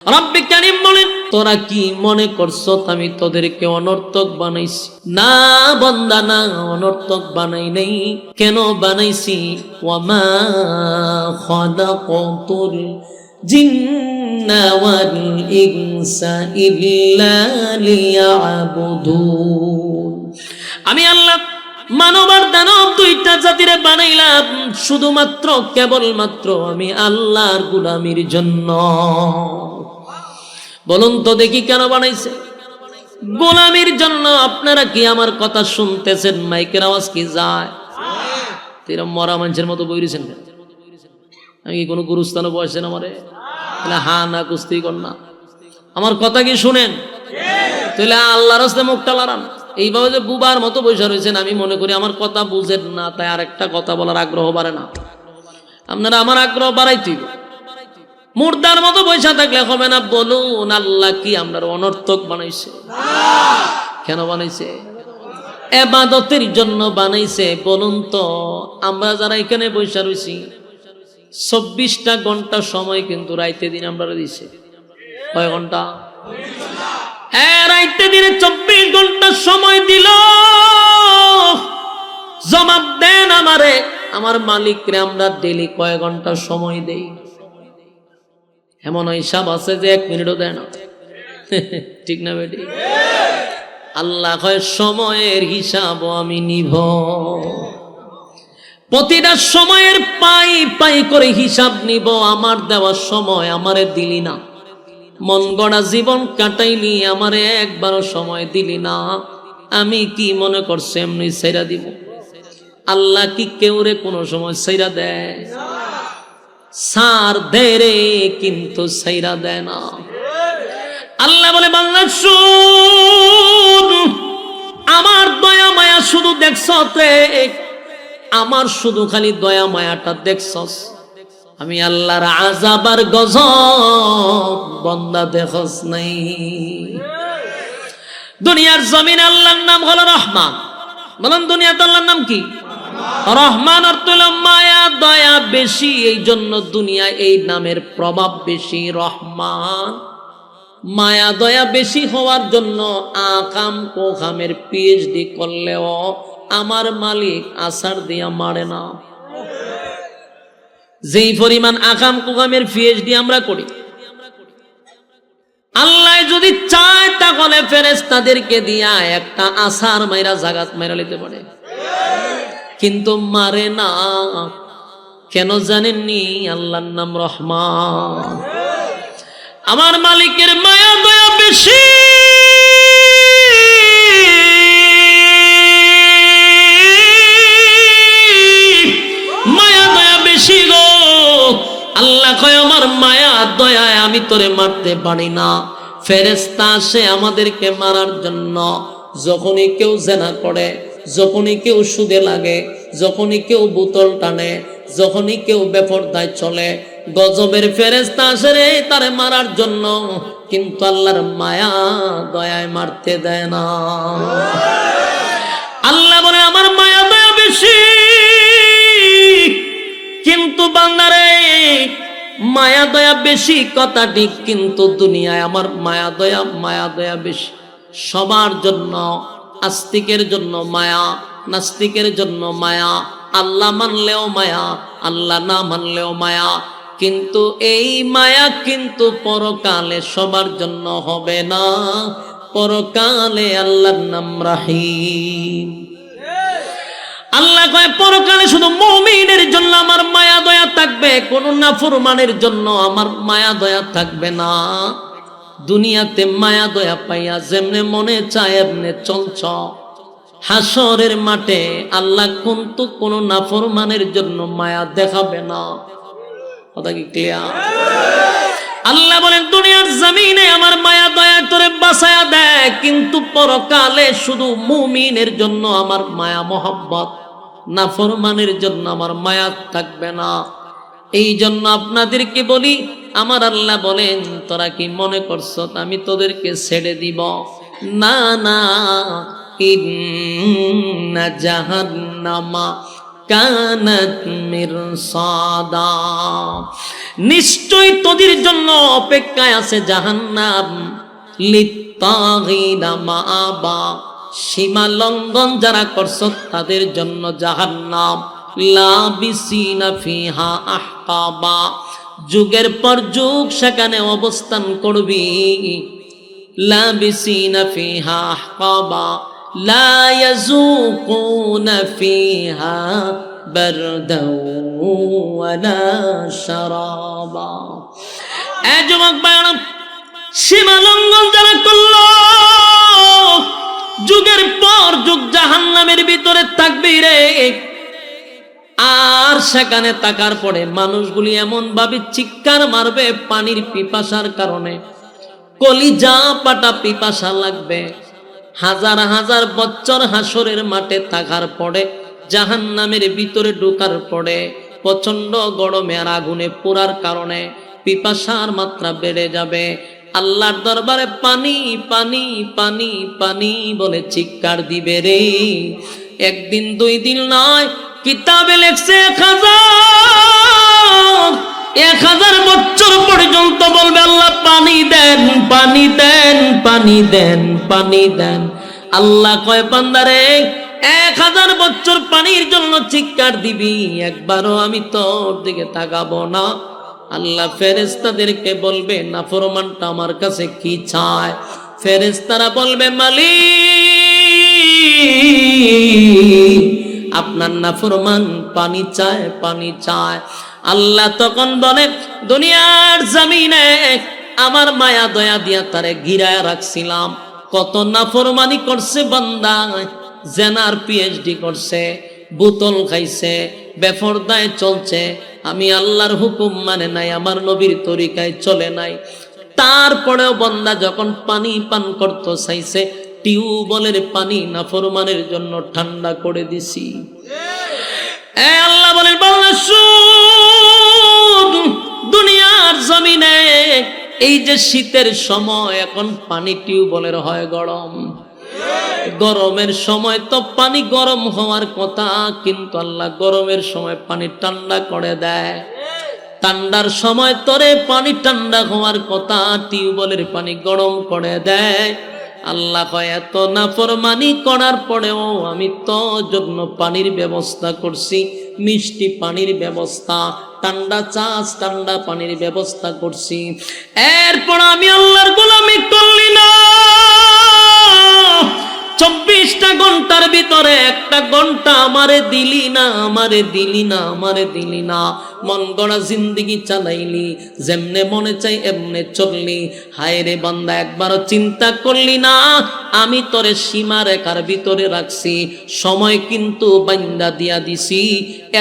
রব্বে কারীম বলেন, তোরা কি মনে করছো আমি তোদেরকে অনর্থক বানাইছি? না বান্দা, না, অনর্থক বানাই নাই। কেন বানাইছি? ওয়ামা খালাকাতুল জিন্না ওয়াল ইনসা ইল্লা লিয়াবুদুন। আমি আল্লাহ মানব আর দানব দুইটা জাতিরে বানাইলাম শুধুমাত্র কেবলমাত্র আমি আল্লাহর গোলামির জন্য। বলুন তো দেখি কেন বানাইছে? গোলামির জন্য। আপনারা কি আমার কথা শুনতেছেন? মাইকের আওয়াজ কি যায়? এরা মরা মানুষের মতো বইরেছেন কেন? আমি কি কোনো গুরুস্থানে বসেছেন আমারে? তাহলে হা না কুস্তি কর না, আমার কথা কি শুনেন? তাহলে আল্লাহর রাস্তায় মুখটা লড়ান। এইভাবে যে বুবার মতো বসে রয়েছেন, আমি মনে করি আমার কথা বুঝেন না, তাই আরেকটা কথা বলার আগ্রহ বাড়ে না। আপনারা আমার আগ্রহ বাড়াইতে, মুর্দার মতো বৈশা থাকলে হবে না। বলুন আল্লাহ কি আমরা অনর্থক বানাইছে? কেন বানাইছে? ইবাদতের জন্য বানাইছে। বলুন তো আমরা যারা এখানে বৈশা রয়েছি 24টা ঘন্টা সময় কিন্তু রাইতে দিন আমরা দিছে। কয় ঘন্টা? রাইতে দিনে 24 ঘন্টা সময় দিল। জবাব দেন আমারে, আমার মালিকরে আমরা ডেলি কয় ঘন্টা সময় দেই? এমন হিসাব আছে যে 1 মিনিটও দেয় না। ঠিক না বেটি? আল্লাহ কয় সময়ের হিসাব আমি নিব। প্রতিটা সময়ের পাই পাই করে হিসাব নিব। আমার দেওয়া সময় আমারে দিলি না, মন গড়া জীবন কাটাইলি, আমারে একবারও সময় দিলি না। আমি কি মনে করছি এমনি ছাইরা দিব? আল্লাহ কি কেউরে কোনো সময় ছাইরা দেয়? সার দেয় রে, কিন্তু ছাইরা দেয় না। আল্লাহ বলে, বান্দা শুন, আমার দয়া মায়া শুধু দেখছস রে, আমার শুধু খালি দয়া মায়াটা দেখছস। আমি আল্লাহর আযাব আর গজব বান্দা দেখছস নাই। দুনিয়ার জমিন আল্লাহর নাম হলো রহমান। বলেন দুনিয়াতে আল্লাহর নাম কি? রহমান অর্থ হলো মায়া দয়া বেশি, এই জন্য দুনিয়ায় এই নামের প্রভাব বেশি। রহমান মায়া দয়া বেশি হওয়ার জন্য আকাম কোকামের পিএইচডি করলেও আমার মালিক আসার দিয়া মারে না। যেই পরিমাণ আকাম কোকামের পিএইচডি আমরা করি, আল্লাহ যদি চায় তাহলে ফেরেশতাদেরকে দিয়া একটা আসার মাইরা জাগাত মাইরা নিতে পারে, কিন্তু মারে না। কেন জানেননি? আল্লাহর নাম রহমান। আমার মালিকের মায়া দয়া বেশি। মায়া দয়া বেশি গো। আল্লাহ কয় আমার মায়া দয়ায় আমি তোরে মারতে পারি না। ফেরেশতা আসে আমাদেরকে মারার জন্য। যখনই কেউ জেনা করে, যখনই কেউ সুদে লাগে, যখনই কেউ বোতল টানে, যখনই কেউ বেপরদায় চলে, গজবের ফেরেশতা আসে রে তারে মারার জন্য, কিন্তু আল্লাহর মায়া দয়ায় মারতে দেয় না। আল্লাহ বলে আমার মায়া দয়া বেশি, কিন্তু বান্দারে মায়া দয়া বেশি কথা ঠিক, কিন্তু দুনিয়ায় আমার মায়া দয়া বেশি সবার জন্য। আস্তিকের জন্য মায়া, নাস্তিকের জন্য মায়া, আল্লাহ মানলেও মায়া, আল্লাহ না মানলেও মায়া। কিন্তু এই মায়া কিন্তু পরকালে সবার জন্য হবে না। পরকালে আল্লাহর নাম রহিম। আল্লাহ কয় পরকালে শুধু মুমিনের জন্য আমার মায়া দয়া থাকবে, কোন নাফরমানের জন্য আমার মায়া দয়া থাকবে না। দুনিয়াতে মায়া দয়া পাইয়া যেমনে মনে চায় এমনে চলছ, হাসরের মাঠে আল্লাহ কিন্তু কোন নাফরমানের জন্য মায়া দেখাবে না। কথা কি ক্লিয়ার? আল্লাহ বলেন দুনিয়ার জমিনে আমার মায়া দয়া তোরে বাঁচায়া দেয়, কিন্তু পরকালে শুধু মুমিনের জন্য আমার মায়া মহব্বত, নাফরমানের জন্য আমার মায়া থাকবে না। এই জন্য আপনাদেরকে বলি, আমার আল্লাহ বলেন তোরা কি মনে করছো আমি তোদেরকে ছেড়ে দিব? না না, ইন্না জাহান্নামা কানাত মিরসাদা। নিশ্চয় তোদের জন্য অপেক্ষায় আছে জাহান্নাম, লিত্তাগিনা মাআবা, সীমা লঙ্ঘন যারা করছ তাদের জন্য জাহান্নাম, লাবিসিনা ফিহা আহকাবা, যুগের পর যুগ সেখানে অবস্থান করবি। লাবিসিনা ফিহা আহকাবা লা ইয়াযুকুনা ফিহা বারদাও ওয়ালা শারাবা। এ যুবক ভাইরা, সীমা লঙ্ঘন যারা করলো যুগের পর যুগ জাহান্নামের ভিতরে থাকবে রে। আর সেখানে থাকার পরে মানুষগুলি এমন ভাবে চিৎকার মারবে পানির পিপাসার কারণে, কলিজা পাটা পিপাসা লাগবে। হাজার হাজার বছর হাসরের মাঠে থাকার পরে জাহান্নামের ভিতরে ঢোকার পরে প্রচন্ড গরমে আর আগুনে পোড়ার কারণে পিপাসার মাত্রা বেড়ে যাবে। আল্লাহর দরবারে পানি পানি পানি পানি বলে চিৎকার দিবে রে। একদিন দুই দিন নয়, কিতাবে লেখছে 1000 বছর পর্যন্ত বলবে আল্লাহ পানি দেন পানি দেন পানি দেন পানি দেন। আল্লাহ কয় বান্দারে 1000 বছর পানির জন্য চিৎকার দিবি, একবারও আমি তোর দিকে তাকাবো না। আল্লাহ ফেরেশতাদেরকে বলবে নাফরমানটা আমার কাছে কি চায়? ফেরেশতারা বলবে মালিক আপনার নাফরমান পানি চায় পানি চায়। আল্লাহ তখন বলে দুনিয়ার জমিনে আমার মায়া দয়া দিয়া তারে ঘিরায় রাখছিলাম, কত নাফরমানি করছে বান্দা, জেনার পিএইচডি করছে, বোতল খাইছে, বেপরদায় চলছে, আমি আল্লাহর হুকুম মানে নাই, আমার নবীর তরিকায় চলে নাই। তারপরেও বান্দা যখন পানি পান করতে চাইছে, টিউবওয়েলের পানি নাফরমানের জন্য ঠান্ডা করে দিছি। আল্লাহ বলেন বান্দা শুন, দুনিয়ার জমিনে এই যে শীতের সময় এখন পানি টিউবওয়েলের হয় গরম, গরমের সময় তো পানি গরম হওয়ার কথা, কিন্তু আল্লাহ গরমের সময় পানি ঠান্ডা করে দেয়। ঠান্ডার সময় তোরে পানি ঠান্ডা হওয়ার কথা, টিউবওয়েলের পানি গরম করে দেয়। আল্লাহ কয় এত নাফরমানি করার পরেও আমি তো জন্য পানির ব্যবস্থা করছি, মিষ্টি পানির ব্যবস্থা, ঠান্ডা চাষ ঠান্ডা পানির ব্যবস্থা করছি। এরপর আমি আল্লাহর গোলামি করলি না, 24টা ঘন্টার ভিতরে 1টা ঘন্টা আমারে দিলি না, আমারে দিলি না, আমারে দিলি না। মন গড়া জিন্দেগি চালাইলি, যেমনে মনে চাই এমনে চললি। হায় রে বান্দা, একবারও চিন্তা করলি না আমি তোরে সীমা রেখার ভিতরে রাখছি, সময় কিন্তু বান্দা দিয়া দিছি।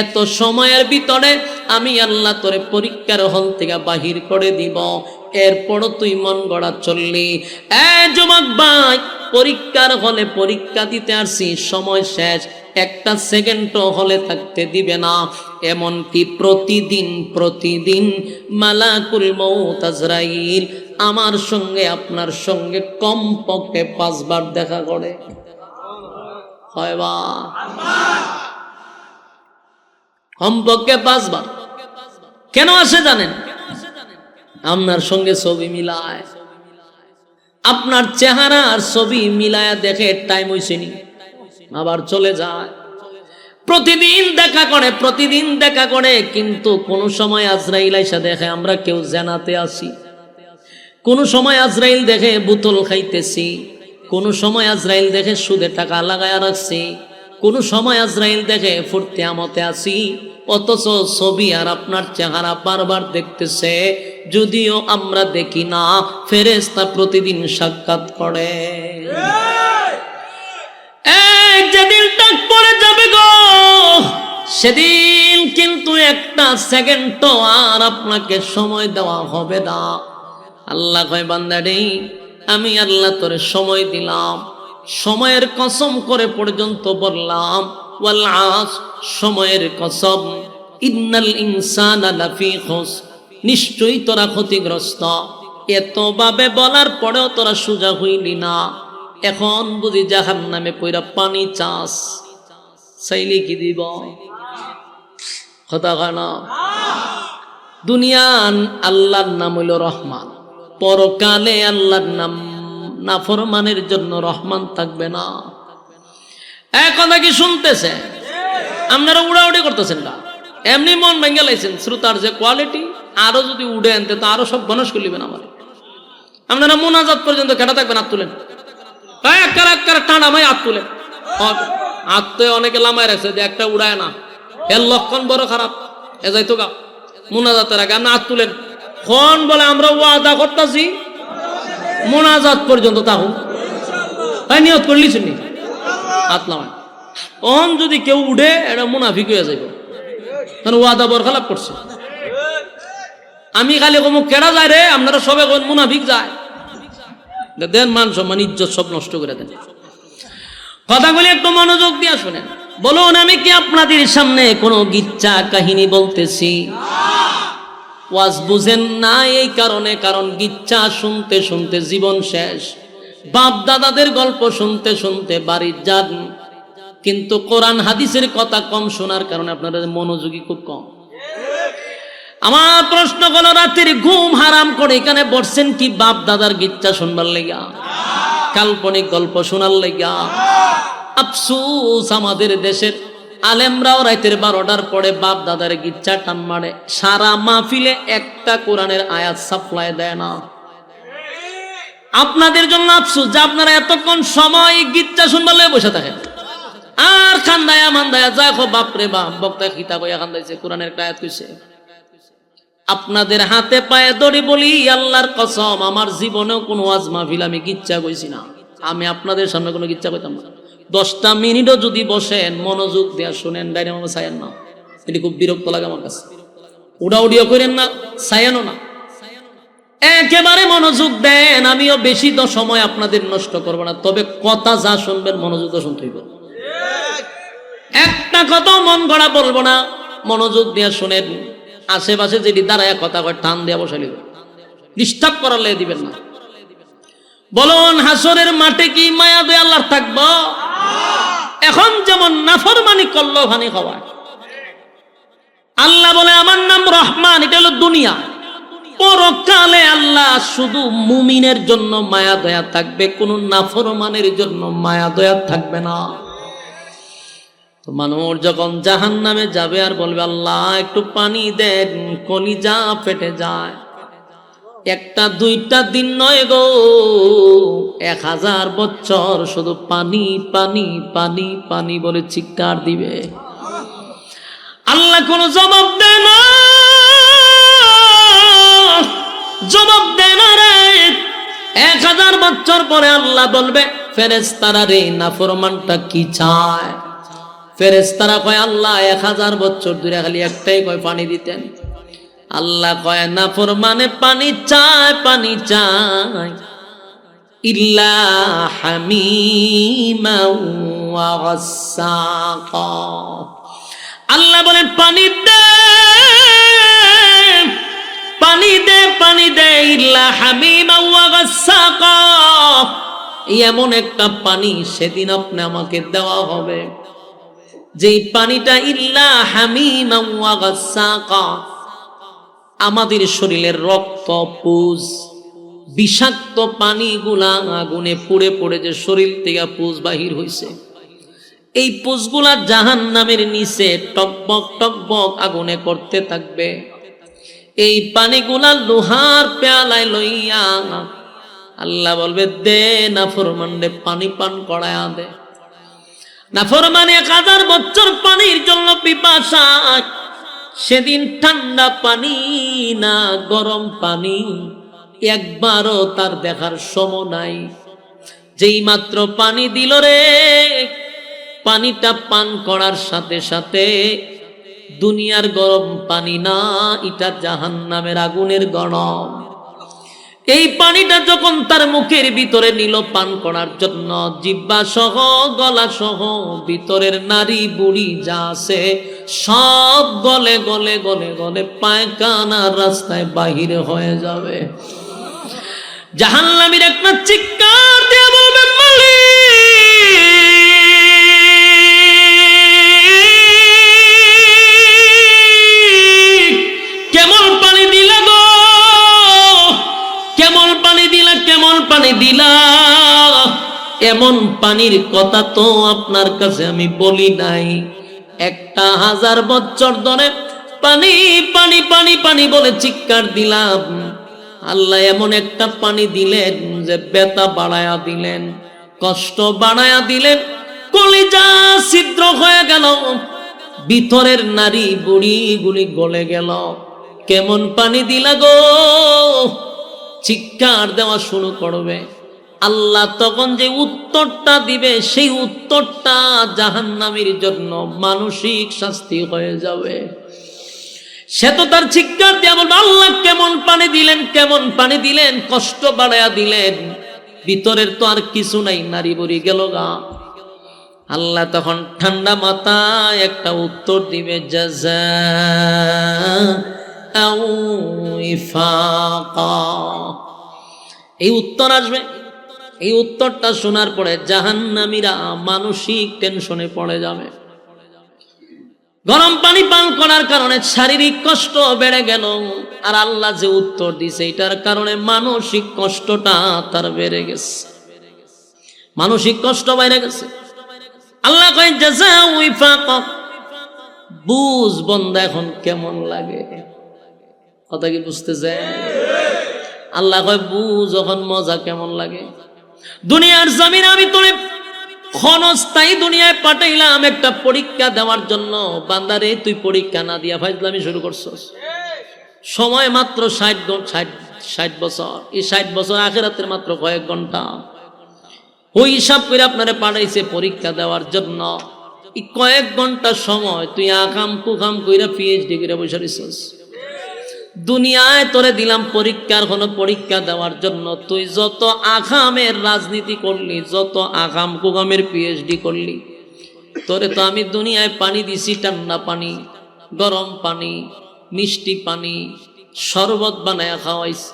এত সময়ের ভিতরে আমি আল্লাহ তোরে পরীক্ষার হল থেকে বাহির করে দিব, এরপরও তুই মন গড়া চললি। যুবক ভাই, পরীক্ষার হলে পরীক্ষা দিতে আসছি, সময় শেষ, 1টা সেকেন্ডও হলে থাকতে দিবে না। এমনকি প্রতিদিন মালাকুল মউত আজরাইল আমার সঙ্গে আপনার সঙ্গে কমপক্ষে 5 বার দেখা করে। হয় বা কমপক্ষে 5 বার। কেন আসে জানেন? আপনার সঙ্গে ছবি মিলায়, আপনার চেহারা আর ছবি মিলায়া দেখে টাইম হইছে নি, আবার চলে যায়। প্রতিদিন দেখা করে, কিন্তু কোন সময় আজরাইল আইসা দেখে আমরা কেউ জানাতে আসি, কোন সময় আজরাইল দেখে বোতল খাইতেছি, কোন সময় আজরাইল দেখে সুদে টাকা লাগায়া রাখছি, কোন সময় আজরাইল দেখে ফুর্তি আমতে আসি। অথচ ছবি আর আপনার চেহারা বারবার দেখতেছে, যদিও আমরা দেখি না। ফেরেশতা প্রতিদিন সাক্ষাৎ করে। যেদিন ডাক পড়ে যাবে গো, সেদিন কিন্তু 1টা সেকেন্ডও আর আপনাকে সময় দেওয়া হবে না। আল্লাহ কয় বান্দা রে, আমি আল্লাহ তোরে সময় দিলাম, সময়ের কসম করে পর্যন্ত বললাম ওয়াল আস, সময়ের কসম, ইন্নাল ইনসানা লাফি খুস, নিশ্চয়ই তোরা ক্ষতিগ্রস্ত। এতভাবে বলার পরেও তোরা সোজা হইলি না। এখন বুঝি জাহান্নামে পইরা পানি চাস, চাইলে কি দিব? কথা কয় না? দুনিয়ান আল্লাহর নাম হইল রহমান, পরকালে আল্লাহর নাম নাফরমানের জন্য রহমান থাকবে না। এক কথা কি শুনতেছে? আপনারা উড়াউড়ি করতেছেন না, এমনি মন ভেঙে লাইছেন। শ্রোতার যে কোয়ালিটি, আরো যদি উড়ে আনতে তো আরো সব গণেশ করলিবেন আমার। আপনারা মোনাজাত পর্যন্ত কেটা থাকবেন, হাত তুলেন, টানা মাই হাত তুলেন। হাত তো অনেকে লামাই রাখছে যে একটা উড়ায় না, এর লক্ষণ বড় খারাপ। এ যাইতো গা মোনাজাতের আগে আপনি হাত তুলেন। কোন বলে আমরা ওয়াদা করতেছি মোনাজাত পর্যন্ত তাহু তাই নিয়ত করলি শুনি হাত লামায়। অন যদি কেউ উঠে এটা মুনাফিক হয়ে যাইব, কারণ ওয়াদা বরখালাপ করছে। আমি খালি কমুক কেডা যায় রে, আপনারা সবে মুনাফিক যায় দেন, মান সম্মান ইজ্জত সব নষ্ট করে দেন। কথাগুলি একটু মনোযোগ দিয়ে শুনেন। বলুন, আমি কি আপনাদের সামনে কোনো গিচ্ছা কাহিনী বলতেছি? ওয়াজ বুঝেন না এই কারণে, কারণ গিচ্ছা শুনতে শুনতে জীবন শেষ, বাপ দাদাদের গল্প শুনতে শুনতে বাড়ির যান, কিন্তু কোরআন হাদিসের কথা কম শোনার কারণে আপনাদের মনোযোগী খুব কম। আমার প্রশ্ন হলো, রাতের ঘুম হারাম করে এখানে বসছেন কি বাপ দাদার গিচ্ছা শুনবার লেগা, কাল্পনিক গল্প শোনার লেগা? আফসোস, আমাদের দেশের আলেমরাও রাতের 12টার পরে বাপ দাদার গিচ্ছা টান মারে, সারা মাহফিলে একটা কোরআনের আয়াত সাপ্লাই দেয় না। আপনাদের জন্য আফসোস যে আপনারা এতক্ষণ সময় গিচ্ছা শুনবার লেগে বসে থাকেন, আর খান্দায়া মান্দায়া যায় বাপরে বাপ, বক্তা খিতা কইয়া খান্দাইছে, কোরআনের আয়াত কইছে। আপনাদের হাতে পায়ে দড়ি বলি, আল্লাহর কসম আমার জীবনেও কোনো ওয়াজ মাহফিল আমি গিচ্ছা কইছি না। আমি আপনাদের সামনে কোনো গিচ্ছা কইতাম না। 10টা মিনিটও যদি বসেন মনোযোগ দেয়া শুনেন, ডাইনে মামা ছায়েন না, এটি খুব বিরক্ত লাগে আমার কাছে। উড়াউড়িও করেন না, ছায়েনও না, একেবারে মনোযোগ দেন। আমিও বেশি সময় আপনাদের নষ্ট করবো না, তবে কথা যা শুনবেন মনোযোগ দিয়ে শুনতে হইব। একটা কথা মন গড়া বলবো না, মনোযোগ দিয়ে শুনেন। আশেপাশে যেটি দাঁড়ায় কথা কয় টান দেওয়া বসাইল, ডিস্টার্ব করার লেগে দিবেন না। বলুন, হাসরের মাঠে কি মায়া দয়া আল্লাহর থাকবো? এখন যেমন নাফরমানি করলো ভানি খাওয়ায়, আল্লাহ বলে আমার নাম রহমান, এটা হলো দুনিয়া। পরকালে আল্লাহ শুধু মুমিনের জন্য মায়া দয়া থাকবে, কোন নাফরমানের জন্য মায়া দয়া থাকবে না। তো মানুষ যখন জাহান্নামে যাবে আর বলবে আল্লাহ একটু পানি দেন, কলিজা ফেটে যায়। একটা দুইটা দিন নয় গো, 1000 বছর শুধু পানি পানি পানি পানি বলে চিৎকার দিবে। আল্লাহ কোনো জবাব দেয় না, জবাব দেয় না রে। 1000 বছর পরে আল্লাহ বলবে ফেরেশতারা রে, নাফরমানটা কি চায়? ফেরেশতারা কয় আল্লাহ 1000 বছর ধরে খালি একটাই কয় পানি দিতেন। আল্লাহ কয় নাফরমানে পানি চায়, পানি চায়, ইল্লা হামিমা ওয়া গাসসাকা। আল্লাহ বলেন পানি দে, পানি দে, পানি দে, ইল্লা হামিমা ওয়া গাসসাকা। এমন একটা পানি সেদিন আপনি আমাকে দেওয়া হবে, যেই পানিটা ইল্লা হামিমা ওয়া গাসসাকা, আমাদের শরীরের রক্ত পুজ বিষাক্ত পানিগুলা আগুনে পুড়ে পড়ে যে শরীর থেকে পুজ বাহির হইছে, এই পুজগুলা জাহান্নামের নিচে টকবক টকবক আগুনে করতে থাকবে। এই পানিগুলা লোহার পেয়ালায় লইয়া আল্লাহ বলবে দে নাফরমানরে পানি পান করায়া দে। নাফরমানে 1000 বছর পানির জন্য পিপাসা, সেদিন ঠান্ডা পানি না গরম পানি একবারও তার দেখার সময় নাই। যেই মাত্র পানি দিল রে, পানিটা পান করার সাথে সাথে দুনিয়ার গরম পানি না, এটা জাহান্নামের আগুনের গরম। এই পানিটা যখন তার মুখের ভিতরে নিল পান করার জন্য, জিহ্বা সহ গলা সহ ভিতরের নারী বুড়ি যা আছে সব গলে গলে গলে গলে পায়খানার রাস্তায় বাহিরে হয়ে যাবে। জাহান্নামীর একটা চিৎকার দিয়ে বলবে মালিক, পানি দিলা, এমন পানির কথা তো আপনার কাছে আমি বলি নাই। 1000 বছর ধরে পানি পানি পানি পানি বলে চিৎকার দিলাম, আল্লাহ এমন একটা পানি দিলেন যে ব্যথা বাড়ায়া দিলেন, কষ্ট বাড়ায়া দিলেন, কলিজা ছিদ্র হয়ে গেল, ভিতরের নারী বুড়ি গুলি গলে গেল। কেমন পানি দিলা গো? চিৎকার দেওয়া শুরু করবে। আল্লাহ তখন যে উত্তরটা দিবে, সেই উত্তরটা জাহান্নামীর জন্য মানসিক শাস্তি হয়ে যাবে। সে তো তার চিৎকার দিয়ে বলবে, আল্লাহ কেমন পানি দিলেন, কেমন পানি দিলেন, কষ্ট বাড়ায়া দিলেন, ভিতরের তো আর কিছু নাই, নারী বুড়ি গেল গা। আল্লাহ তখন ঠান্ডা মাথায় একটা উত্তর দিবে, জাযাআউ উইফাকা। এই উত্তর আসবে। এই উত্তরটা শোনার পরে জাহান্নামীরা মানসিক টেনশনে পড়ে যাবে। গরম পানি পান করার কারণে শারীরিক কষ্ট বেড়ে গেল, আর আল্লাহ যে উত্তর দিছে এটার কারণে মানসিক কষ্টটা তার বেড়ে গেছে, মানসিক কষ্ট বেড়ে গেছে। আল্লাহ কয় জাযাউ উইফাকা। বুঝ বন্দা এখন কেমন লাগে, কথা কি বুঝতেছে? আল্লাহ কয় বুঝ যখন মজা কেমন লাগে। দুনিয়ার জমিনে আমি তোরে ক্ষণস্থায়ী দুনিয়ায় পাঠাইলাম একটা পরীক্ষা দেওয়ার জন্য। বান্দারে তুই পরীক্ষা না দিয়া ফাজলামি শুরু করছস। সময় মাত্র 60 বছর। এই 60 বছর আখিরাতের মাত্র কয়েক ঘন্টা। ওই হিসাব করে আপনারে পাঠাইছে পরীক্ষা দেওয়ার জন্য। এই কয়েক ঘন্টা সময় তুই আকাম কুকাম কইরা পিএইচডি করে বসে রইছস। দুনিয়ায় তোরে দিলাম পরীক্ষার হলো পরীক্ষা দেওয়ার জন্য। তুই যত আকামের রাজনীতি করলি, যত আকাম কুকামের পিএইচডি করলি, তোরে তো আমি দুনিয়ায় পানি দিছি, ঠান্ডা পানি, গরম পানি, মিষ্টি পানি, শরবত বানায়া খাওয়াইছি,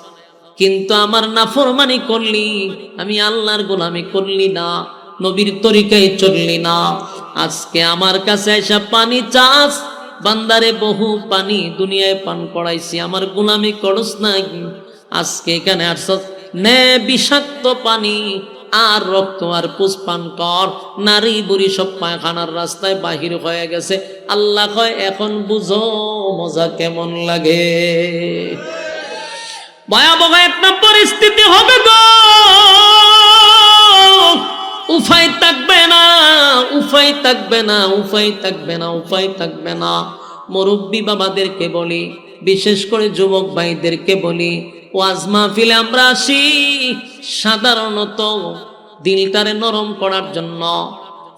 কিন্তু আমার নাফরমানি করলি, আমি আল্লাহর গোলামি করলি না, নবীর তরিকায় চললি না। আজকে আমার কাছে এসে পানি চাস, বান্দারে বহু পানি দুনিয়ায় পান করাইছি, আমার গোলামি করস নাই। আজকে এখানে আসছ, নে বিষাক্ত পানি আর রক্ত আর পুষ পান কর। নারী বুড়ি সব পায়খানার রাস্তায় বাহির হয়ে গেছে। আল্লাহ কয় এখন বুঝো মজা কেমন লাগে। ভয়াবহ একটা পরিস্থিতি হবে গো, উপায় থাকবে না, উপায় থাকবে না, উপায় থাকবে না, উপায় থাকবে না। মুরব্বী বাবাদেরকে বলি, বিশেষ করে যুবক ভাইদেরকে বলি, ওয়াজ মাহফিলে আমরা আসি সাধারণত দিলটারে নরম করার জন্য,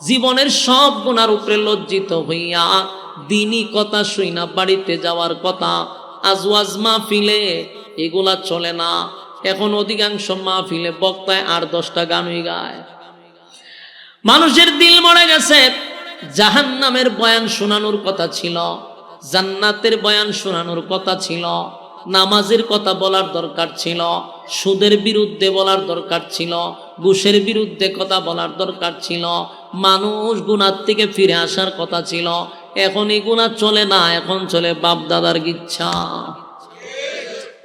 জীবনের সব গুনার উপরে লজ্জিত হইয়া দিনই কথা শুই না বাড়িতে যাওয়ার কথা। আজ ওয়াজ মাহফিলে এগুলা চলে না। এখন অধিকাংশ মাহফিলে বক্তায় 8-10টা গানই গায়। মানুষের দিল মরে গেছে। জাহান্নামের বয়ান শোনানোর কথা ছিল, জান্নাতের বয়ান শোনানোর কথা ছিল, নামাজের কথা বলার দরকার ছিল, সুদের বিরুদ্ধে বলার দরকার ছিল, ঘুষের বিরুদ্ধে কথা বলার দরকার ছিল, মানুষ গুনার থেকে ফিরে আসার কথা ছিল। এখন এই গুনাহ চলে না, এখন চলে বাপ দাদার ইচ্ছা।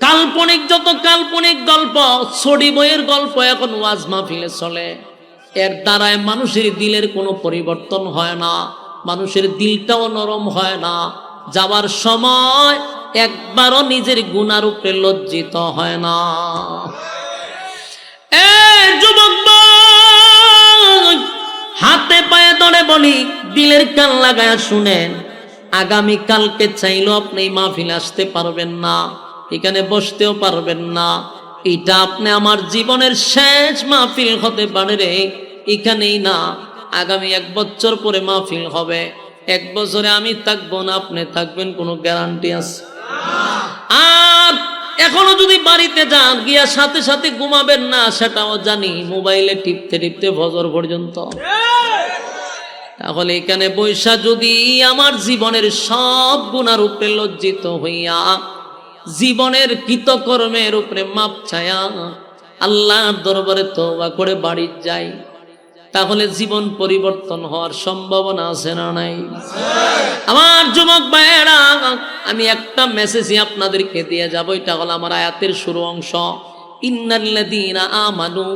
কাল্পনিক যত কাল্পনিক গল্প, ছড়ি বইয়ের গল্প এখন ওয়াজ মাহফিলে চলে। এর দ্বারায় মানুষের দিলের কোনো পরিবর্তন হয় না, মানুষের দিলটাও নরম হয় না। যাওয়ার সময় একবারও নিজের গুনার উপরে লজ্জিত হয় না। যুবক হাতে পায়ে ধরে বলি, দিলের কান লাগায় শুনেন, আগামী কালকে চাইলেও আপনি মাহফিলে আসতে পারবেন না, এখানে বসতেও পারবেন না। এটা আপনি আমার জীবনের শেষ মাহফিল হতে পারে রে, এখানেই না, আগামী 1 বছর পরে মাহফিল হবে। 1 বছরে আমি থাকবো না, আপনি থাকবেন, কোনো গ্যারান্টি আছে? আর এখনো যদি বাড়িতে যান, গিয়া সাথে সাথে ঘুমাবেন না, সেটাও জানি, মোবাইলে টিপতে টিপতে ফজর পর্যন্ত। তাহলে এখানে বৈশা যদি আমার জীবনের সব গুনার উপরে লজ্জিত হইয়া, জীবনের কৃতকর্মের উপরে মাপ ছায়া আল্লাহর দরবারে তওবা করে বাড়ি যাই, তাহলে জীবন পরিবর্তন হওয়ার সম্ভাবনা আছে না নাই? আমার যুবক ভাইয়েরা, আমি একটা মেসেজই আপনাদেরকে দিয়ে যাব। এটা হলো আমার আয়াতের শুরু অংশ। ইন্নাল্লাযীনা আমানু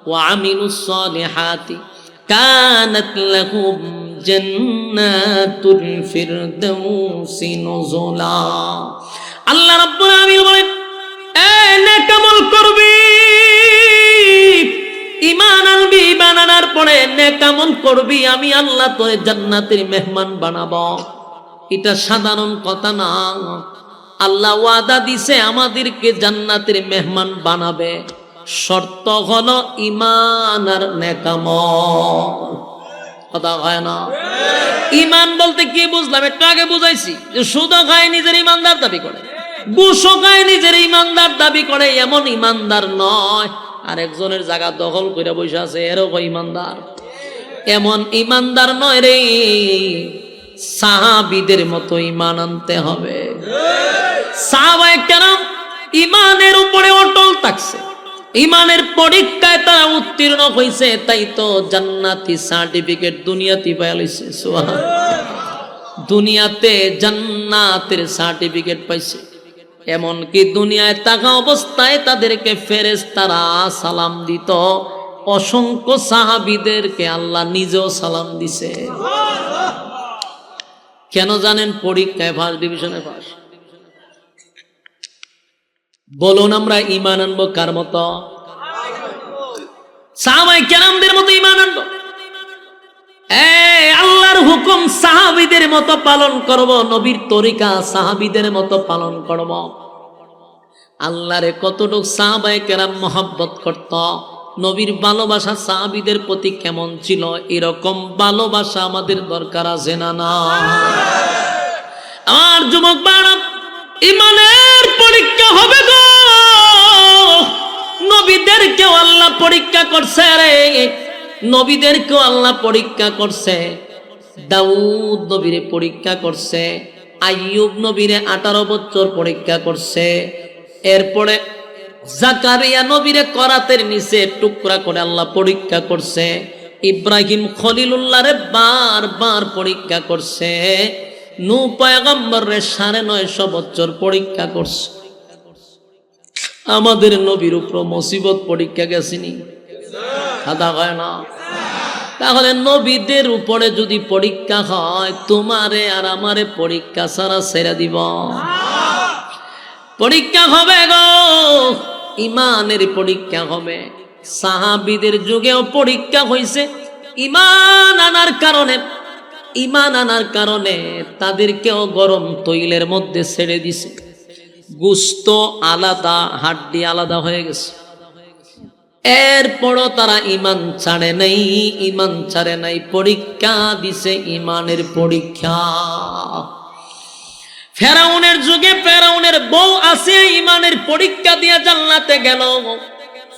ওয়া আমিলুস সালিহাতি কানাত লাহুম জান্নাতুল ফিরদাউসি নুজুলা। আল্লাহ রাব্বুল আলামিন বলেন, এই নেক আমল করবি, ঈমান আনবি, ঈমান আনার পরে নেক আমল করবি, আমি আল্লাহ তোরে জান্নাতের মেহমান বানাবো। এটা সাধারণ কথা না, আল্লাহ ওয়াদা দিছে আমাদেরকে জান্নাতের মেহমান বানাবে। শর্ত হলো ঈমান আর নেক আমল। কথা হয় না? ঈমান বলতে কি বুঝলাম একটু আগে বুঝাইছি, যে সুদও খায় নিজের ঈমানদার দাবি করে, ঘুষও খায় নিজের ঈমানদার দাবি করে, এমন ঈমানদার নয়। আরেকজনের জায়গা দখল করে বসে আছে এরকম ঈমানদার, এমন ঈমানদার নয় রে। সাহাবীদের মতো ঈমান আনতে হবে। সাহাবায়ে কেরাম ঈমানের উপরে অটল থাকছে, ঈমানের পরীক্ষায় তারা উত্তীর্ণ হয়েছে, তাই তো জান্নাতি সার্টিফিকেট দুনিয়াতে পাওয়া লইছে। সুবহানাল্লাহ, দুনিয়াতে জান্নাতের সার্টিফিকেট পাইছে। এমনকি দুনিয়ায় থাকা অবস্থায় তাদেরকে ফেরেশতারা সালাম দিত। অসংখ্য সাহাবীদেরকে আল্লাহ নিজেও সালাম দিছে। কেন জানেন? পরীক্ষায় ফার্স্ট ডিভিশনে পাস। বলুন আমরা ঈমান আনবো কার মতো? সাহাবায়ে কেরামদের মতো ঈমান আনবো। আল্লাহর হুকুম সাহাবীদের মতো পালন করব, নবীর তরিকা সাহাবীদের মতো পালন করব। আল্লাহরে কতটুক সাহাবায়ে কেরাম মহব্বত করত, নবীর ভালোবাসা সাহাবীদের প্রতি কেমন ছিল, এরকম ভালোবাসা আমাদের দরকার আছে না? না। আমার যুবক ভাইরা, ঈমানের পরীক্ষা হবে গো। নবীদেরকেও আল্লাহ পরীক্ষা করছে রে, নবীদেরকেও আল্লাহ পরীক্ষা করছে। দাউদ নবীরে পরীক্ষা করছে, আইয়ুব নবীরে 18 বছর পরীক্ষা করছে। এরপরে জাকারিয়া নবীরে করাতের নিচে টুকরা করে আল্লাহ পরীক্ষা করছে। ইব্রাহিম খলিলুল্লাহরে বারবার পরীক্ষা করছে। নূহ পয়গম্বরের 950 বছর পরীক্ষা করছে। আমাদের নবীর উপর মুসিবত পরীক্ষা গেছিনি? খাদা হয় না? তাহলে নবীদের উপরে যদি পরীক্ষা হয়, তোমারে আর আমারে পরীক্ষা ছাড়া ছেড়ে দিব? পরীক্ষা হবে গো, ঈমানের পরীক্ষা হবে। সাহাবীদের যুগেও পরীক্ষা হয়েছে। ঈমান আনার কারণে, ঈমান আনার কারণে তাদেরকেও গরম তৈলের মধ্যে ছেড়ে দিছে। গোশত আলাদা, হাড্ডি আলাদা হয়ে গেছে। এরপরও তারা ঈমান ছাড়ে নাই, ঈমান ছাড়ে নাই, পরীক্ষা দিছে, ঈমানের পরীক্ষা। ফেরাউনের যুগে ফেরাউনের বউ আসিয়া ঈমানের পরীক্ষা দিয়ে জান্নাতে গেল।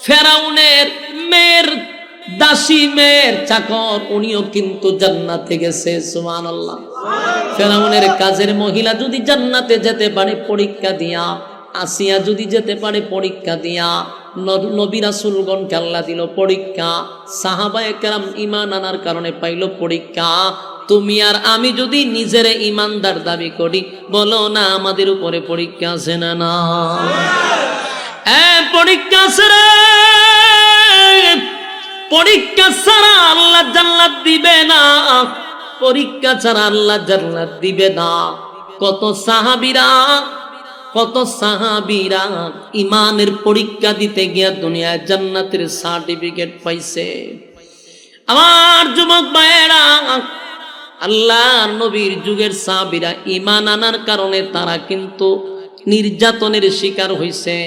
ফেরাউনের মেয়ের দাসী, মেয়ের চাকর, উনিও কিন্তু জান্নাতে গেছে। সুবহানাল্লাহ। ফেরাউনের কাজের মহিলা যদি জান্নাতে যেতে পারে পরীক্ষা দিয়া, আসিয়া যদি যেতে পারে পরীক্ষা দিয়া, নবী রাসূলগণকে আল্লাহ দিল পরীক্ষা। সাহাবায়ে কেরাম ঈমান আনার কারণে পাইল পরীক্ষা। তুমি আর আমি যদি নিজের ঈমানদার দাবি করি, বলো না আমাদের উপরে পরীক্ষা আছে না? না, পরীক্ষা আছে রে। পরীক্ষা ছাড়া আল্লাহ জান্নাত দিবে না, পরীক্ষা ছাড়া আল্লাহ জান্নাত দিবে না। কত সাহাবীরা ঈমানের পরীক্ষা দিতে গিয়া দুনিয়ায় জান্নাতের সার্টিফিকেট পাইছে। আমার যুবক ভাইয়েরা, আল্লাহর নবীর যুগের সাহাবীরা ঈমান আনার কারণে তারা কিন্তু নির্যাতনের শিকার হইছে।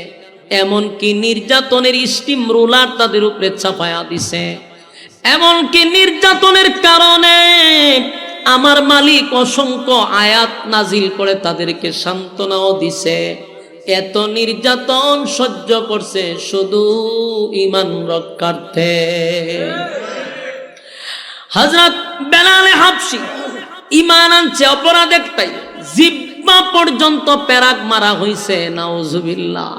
এমনকি নির্যাতনের স্টিম রোলার তাদের উপরে চাপায়া দিছে। এমনকি নির্যাতনের কারণে আমার মালিক অসংখ্য আয়াত নাজিল করে তাদেরকে সান্ত্বনাও দিছে। এত নির্যাতন সহ্য করছে শুধু ঈমান রক্ষার্থে। হযরত বেলাল হাবশী ঈমান আনছে অপরাধ একটাই, জিহ্বা পর্যন্ত পেরাক মারা হইছে। নাউজুবিল্লাহ।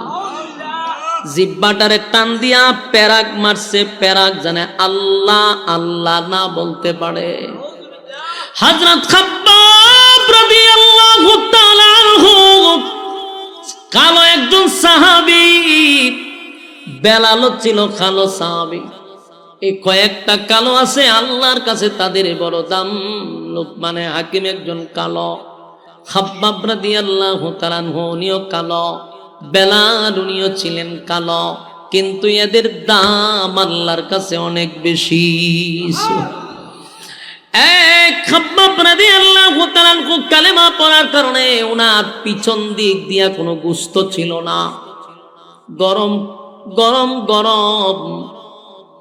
জিহ্বাটারে টান দিয়া পেরাক মারছে, পেরাক জানে আল্লাহ আল্লাহ না বলতে পারে। হযরত খাব্বাব রাদিয়াল্লাহু তাআলা আনহু কালো একজন সাহাবী, বেলালও ছিল কালো সাহাবী। এই কয়েকটা কালো আছে আল্লাহর কাছে তাদের বড় দাম। লুকমানে হাকিম একজন কালো, খাব্বাব রাদিয়াল্লাহু তাআলা উনিও কালো, বেলাল উনিও ছিলেন কালো, কিন্তু এদের দাম আল্লাহর কাছে অনেক বেশি। খাব্বাব রাদিয়াল্লাহু তাআলা কালেমা পড়ার কারণে ওনার পিছন দিক দিয়া কোনো গোশত ছিল না। গরম গরম গরম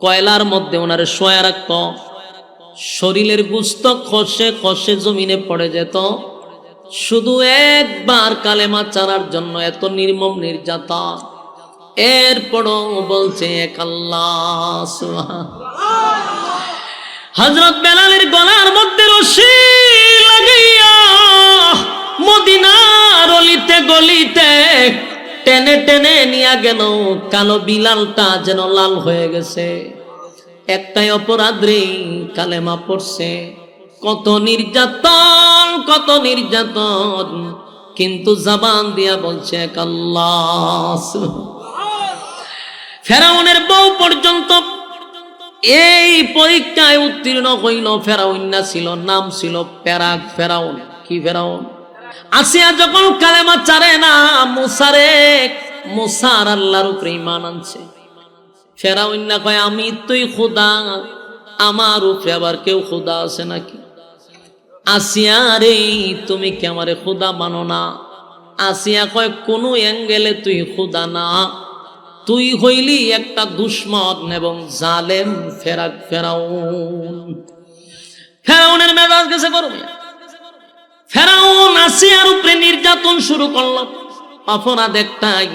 কয়লার মধ্যে ওনারে শোয়া রাখত, শরীরের গোশত খসে খসে জমিনে পড়ে যেত। শুধু একবার কালেমা চারার জন্য এত নির্মম নির্যাতন। এরপরও বলছে এক আল্লাহ সুবহানাল্লাহ। হযরত বেলালের গলার মধ্যে রশি লাগাইয়া মদিনার অলিতে গলিতে টেনে টেনে নিয়ে গেল। কালো বিলালটা যেন লাল হয়ে গেছে। একটাই অপরাধ রে, কালেমা পড়ছে। কত নির্যাতন, কত নির্যাতন, কিন্তু জবান দিয়া বলছে এক আল্লাহ। ফেরাউনের বউ পর্যন্ত এই পরীক্ষায় উত্তীর্ণ হইল। ফেরাউন ছিল, নাম ছিল পেরাক ফেরাউন। কি ফেরাউন? আসিয়া যখন কালেমা চারে না, মুসার আল্লাহর উপরে ঈমান আনছে। ফেরাউন না কয় আমি তুই খোদা, আমার উপরে আবার কেউ খোদা আছে নাকি? আসিয়া রে তুমি কি আমারে খোদা মানো না? আসিয়া কয় কোন অ্যাঙ্গেলে তুই খোদা না, তুই হইলি একটা দুশমন এবং জালেম ফেরাউন। ফেরাউনের মেজাজ গেছে গরমে। ফেরাউন আসিয়ার উপরে নির্যাতন শুরু করল। অপরাধ একটাই,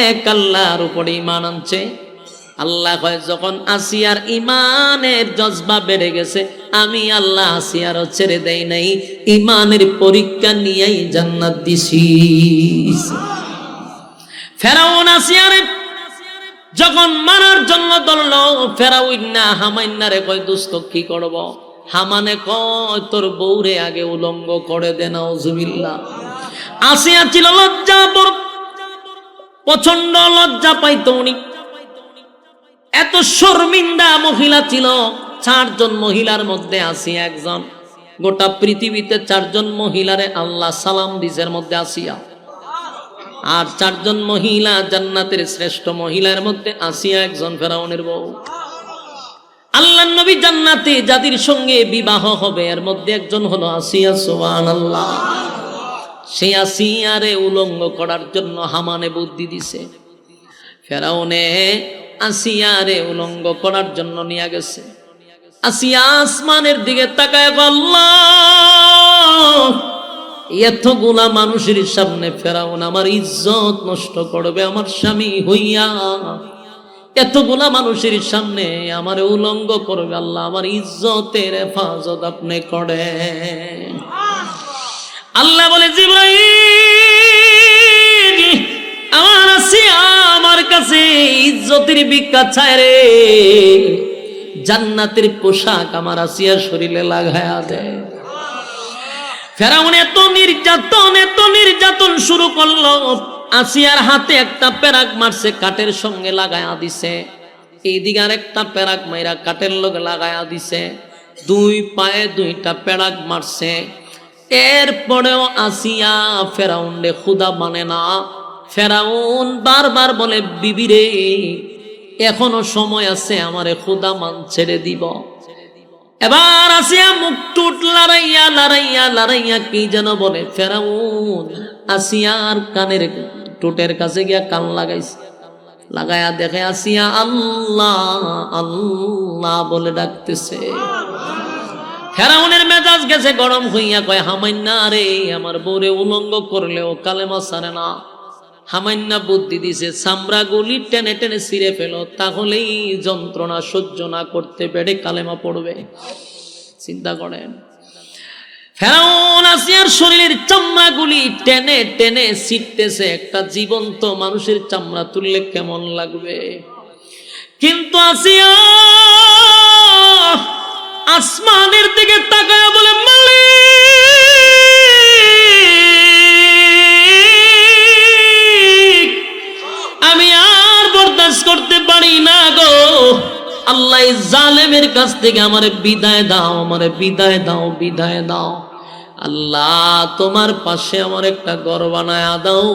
এক আল্লাহর উপরে ঈমান আনছে। আল্লাহ কয় যখন আসিয়ার ঈমানের জজবা বেড়ে গেছে, আমি আল্লাহ আসিয়ারও ছেড়ে দেই নাই, ঈমানের পরীক্ষা নিয়েই জান্নাত দিছি। ফেরাউন আসিয়ারে যখন মারার জন্য ধরল, ফেরাউন না হামাইন্নারে কয় দোস্ত কি করব? হামানে কয় তোর বউরে আগে উলঙ্গ করে দে। নাউজুবিল্লাহ। আসিয়া ছিল লজ্জা, প্রচন্ড লজ্জা পাইতো উনি। এত শর্মিন্দা মহিলা ছিল। 4 জন মহিলার মধ্যে আসিয়া একজন। গোটা পৃথিবীতে 4 জন মহিলারে আল্লাহ সালাম দিছের মধ্যে আসিয়া। আর 4 জন মহিলা জান্নাতের শ্রেষ্ঠ মহিলার মধ্যে আসিয়া একজন, ফেরাউনের বউ। আল্লাহর নবী জান্নাতে যাদের সঙ্গে বিবাহ হবে এর মধ্যে একজন হলো আসিয়া। সুবহানাল্লাহ। সেই আসিয়ারে উলঙ্গ করার জন্য হামানে বুদ্ধি দিছে। ফেরাউনে আসিয়ারে উলঙ্গ করার জন্য নিয়ে গেছে। আসিয়া আসমানের দিকে তাকায় আল্লাহ, এতগুলা মানুষের সামনে ফেরাউন আমার ইজ্জত নষ্ট করবে আমার স্বামী হইয়া। এতগুলা মানুষের সামনে আমার উলঙ্গ করবে, আল্লাহ আমার ইজ্জতের হেফাজত আপনি করেন। আল্লাহ বলে জিবরাইল আমার আসিয়া আমার কাছে ইজ্জতের ভিক্ষা চায় রে, জান্নাতের পোশাক আমার আসিয়া শরীরে লাগায়া দেয়। ফেরাউন এত নির্যাতন শুরু করলো। আসিয়ার হাতে একটা পেরাক মারছে, কাঠের সঙ্গে লাগায়া দিছে। এইদিকে আর একটা পেরাক মাইরা কাঠের লগে লাগায়া দিছে। 2 পায়ে 2টা পেরাক মারছে। এরপরেও আসিয়া ফেরাউনরে খুদা মানে না। ফেরাউন বারবার বলে বিবি রে এখনো সময় আছে, আমারে খুদা মান ছেড়ে দিব। এবার আসিয়া মুখ টুট লড়াইয়া কি যেন বলে। ফেরাউন আসিয়ার কানের টুটের কাছে গিয়া কান লাগাইছে। লাগায়া দেখে আসিয়া আল্লাহ আল্লাহ বলে ডাকতেছে। ফেরাউনের মেজাজ গেছে গরম হইয়া কয় হামাইন্না রে আমার বউরে উলঙ্গ করলেও কালেমা ছাড়ে না। হামাইন্না বুদ্ধি দিছে, চামড়া গুলি টেনে টেনে ছিঁড়ে ফেলো, তাহলেই যন্ত্রণা সহ্য না করতে পেরে কালেমা পড়বে। চিন্তা করেন, ফেরাউন আসিয়ার শরীরের চামড়া গুলি টেনে টেনে ছিঁড়তেছে। একটা জীবন্ত মানুষের চামড়া তুললে কেমন লাগবে? কিন্তু আসিয়া আসমানের দিকে তাকায় বলে মালিক আমি আর বরদাস্ত আল্লাহ এই জালেমের কাছ থেকে আমারে বিদায় দাও, আমারে বিদায় দাও, বিদায় দাও। আল্লাহ তোমার পাশে আমার একটা ঘর বানায়া দাও।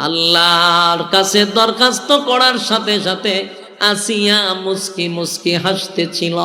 আল্লাহর কাছে দরখাস্ত করার সাথে সাথে আসিয়া মুস্কি মুস্কি হাসতেছিল।